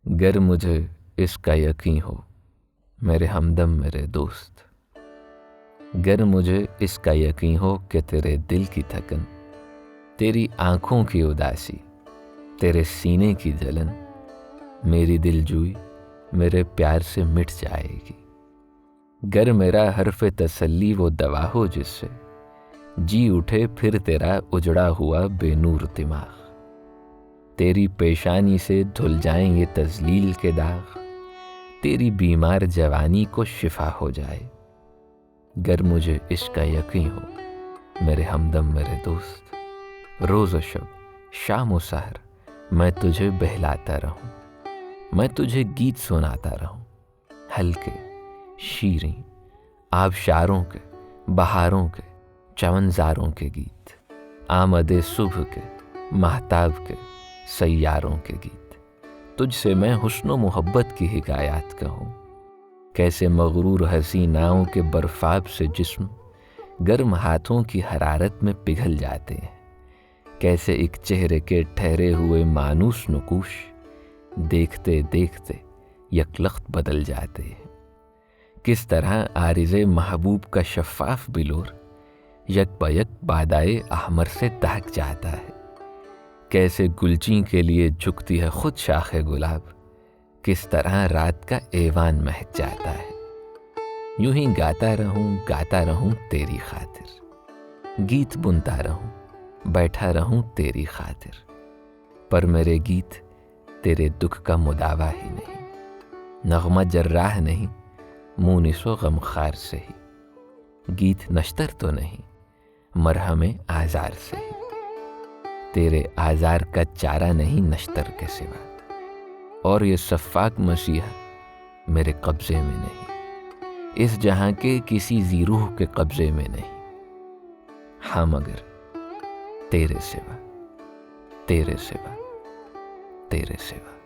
گر مجھے اس کا یقین ہو میرے ہمدم میرے دوست، گر مجھے اس کا یقین ہو کہ تیرے دل کی تھکن، تیری آنکھوں کی اداسی، تیرے سینے کی جلن، میری دل جوئی میرے پیار سے مٹ جائے گی۔ گر میرا حرف تسلی وہ دوا ہو جس سے جی اٹھے پھر تیرا اجڑا ہوا بے نور دماغ، تیری پیشانی سے دھل جائیں یہ تذلیل کے داغ، تیری بیمار جوانی کو شفا ہو جائے۔ گر مجھے عشق کا یقین ہو میرے ہمدم میرے دوست، روز و شب شام و سحر میں تجھے بہلاتا رہوں، میں تجھے گیت سناتا رہوں، ہلکے شیریں آبشاروں کے، بہاروں کے، چمنزاروں کے گیت، آمد صبح کے، مہتاب کے، سیاروں کے گیت۔ تجھ سے میں حسن و محبت کی حکایات کہوں، کیسے مغرور حسیناؤں کے برفاب سے جسم گرم ہاتھوں کی حرارت میں پگھل جاتے ہیں، کیسے ایک چہرے کے ٹھہرے ہوئے مانوس نقوش دیکھتے دیکھتے یکلخت بدل جاتے ہیں، کس طرح عارض محبوب کا شفاف بلور یک بہ یک بادائے احمر سے دہک جاتا ہے، کیسے گلچین کے لیے جھکتی ہے خود شاخ گلاب، کس طرح رات کا ایوان مہک جاتا ہے۔ یوں ہی گاتا رہوں تیری خاطر، گیت بنتا رہوں بیٹھا رہوں تیری خاطر، پر میرے گیت تیرے دکھ کا مداوا ہی نہیں، نغمہ جراح نہیں مونس و غمخوار سے ہی، گیت نشتر تو نہیں مرہم آزار سے ہی، تیرے آزار کا چارہ نہیں نشتر کے سوا، اور یہ سفاک مسیحا میرے قبضے میں نہیں، اس جہاں کے کسی ذی روح کے قبضے میں نہیں، ہاں مگر تیرے سوا تیرے سوا تیرے سوا۔